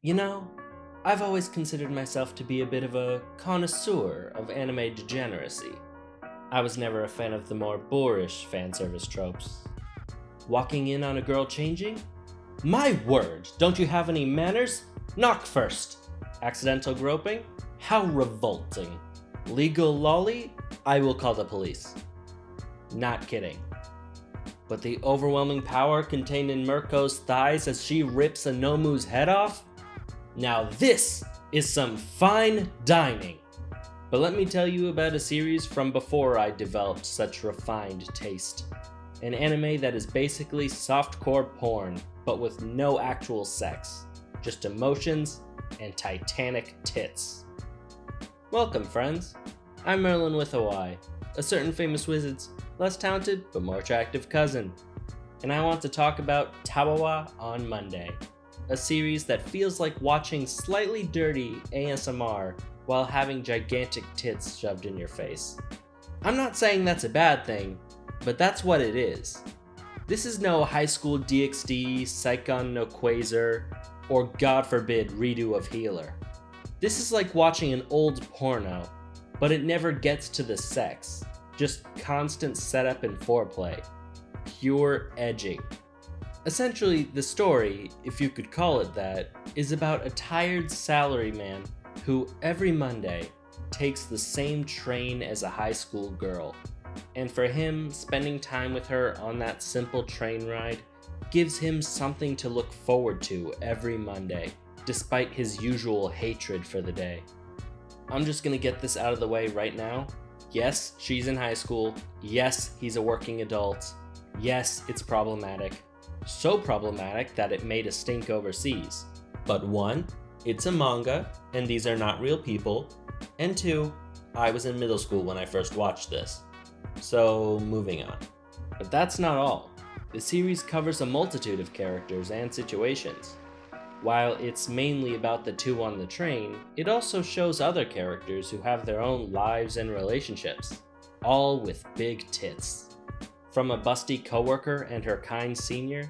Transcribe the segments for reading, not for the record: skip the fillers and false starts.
You know, I've always considered myself to be a bit of a connoisseur of anime degeneracy. I was never a fan of the more boorish fanservice tropes. Walking in on a girl changing? My word, don't you have any manners? Knock first. Accidental groping? How revolting. Legal lolly? I will call the police. Not kidding. But the overwhelming power contained in Mirko's thighs as she rips a Nomu's head off? Now this is some fine dining. But let me tell you about a series from before I developed such refined taste. An anime that is basically softcore porn, but with no actual sex. Just emotions and titanic tits. Welcome, friends. I'm Merlin with a Y, a certain famous wizard's less talented but more attractive cousin. And I want to talk about Tawawa on Monday, a series that feels like watching slightly dirty ASMR while having gigantic tits shoved in your face. I'm not saying that's a bad thing, but that's what it is. This is no high school DxD, Saikon no Quasar, or God forbid redo of Healer. This is like watching an old porno, but it never gets to the sex, just constant setup and foreplay. Pure edging. Essentially, the story, if you could call it that, is about a tired salaryman who every Monday takes the same train as a high school girl. And for him, spending time with her on that simple train ride gives him something to look forward to every Monday, despite his usual hatred for the day. I'm just gonna get this out of the way right now. Yes, she's in high school. Yes, he's a working adult. Yes, it's problematic. So problematic that it made a stink overseas. But one, it's a manga, and these are not real people. And two, I was in middle school when I first watched this. So, moving on. But that's not all. The series covers a multitude of characters and situations. While it's mainly about the two on the train, it also shows other characters who have their own lives and relationships, all with big tits. From a busty coworker and her kind senior,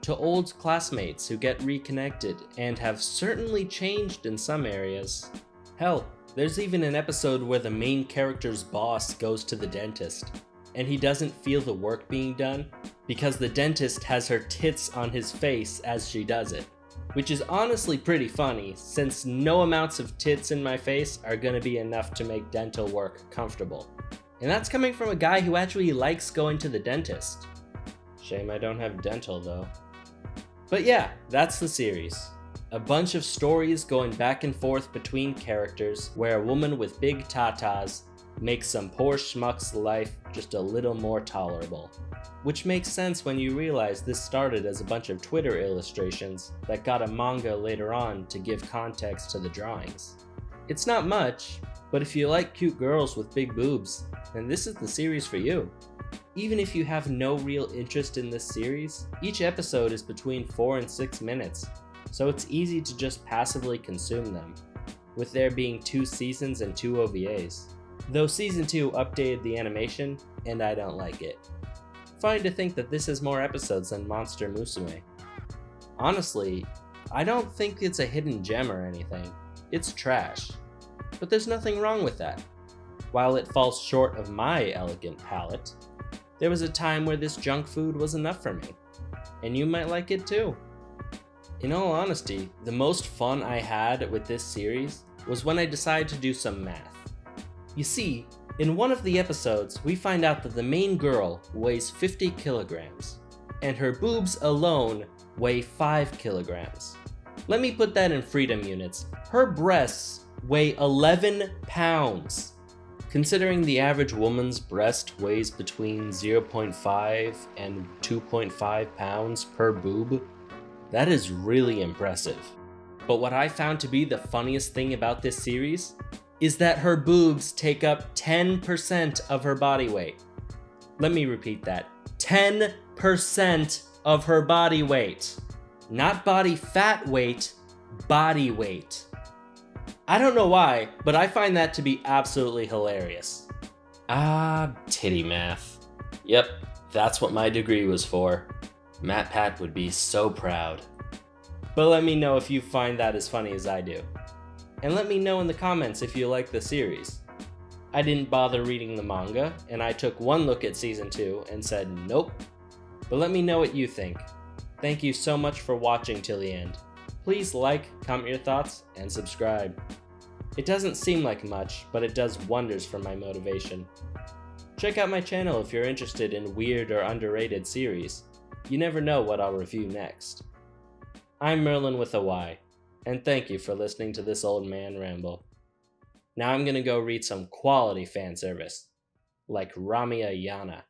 to old classmates who get reconnected and have certainly changed in some areas. Hell, there's even an episode where the main character's boss goes to the dentist, and he doesn't feel the work being done because the dentist has her tits on his face as she does it. Which is honestly pretty funny, since no amounts of tits in my face are gonna be enough to make dental work comfortable. And that's coming from a guy who actually likes going to the dentist. Shame I don't have dental though. But yeah, that's the series. A bunch of stories going back and forth between characters where a woman with big tatas makes some poor schmuck's life just a little more tolerable. Which makes sense when you realize this started as a bunch of Twitter illustrations that got a manga later on to give context to the drawings. It's not much, but if you like cute girls with big boobs, then this is the series for you. Even if you have no real interest in this series, each episode is between 4 and 6 minutes, so it's easy to just passively consume them, with there being 2 seasons and 2 OVAs. Though Season 2 updated the animation, and I don't like it. Funny to think that this has more episodes than Monster Musume. Honestly, I don't think it's a hidden gem or anything. It's trash. But there's nothing wrong with that. While it falls short of my elegant palate, there was a time where this junk food was enough for me. And you might like it too. In all honesty, the most fun I had with this series was when I decided to do some math. You see, in one of the episodes, we find out that the main girl weighs 50 kilograms, and her boobs alone weigh 5 kilograms. Let me put that in freedom units. Her breasts weigh 11 pounds. Considering the average woman's breast weighs between 0.5 and 2.5 pounds per boob, that is really impressive. But what I found to be the funniest thing about this series is that her boobs take up 10% of her body weight. Let me repeat that. 10% of her body weight. Not body fat weight, body weight. I don't know why, but I find that to be absolutely hilarious. Ah, titty math. Yep, that's what my degree was for. Matt Pat would be so proud. But let me know if you find that as funny as I do. And let me know in the comments if you like the series. I didn't bother reading the manga, and I took one look at season 2 and said nope. But let me know what you think. Thank you so much for watching till the end. Please like, comment your thoughts, and subscribe. It doesn't seem like much, but it does wonders for my motivation. Check out my channel if you're interested in weird or underrated series. You never know what I'll review next. I'm Merlin with a Y, and thank you for listening to this old man ramble. Now I'm gonna go read some quality fan service, like Ramiya Yana.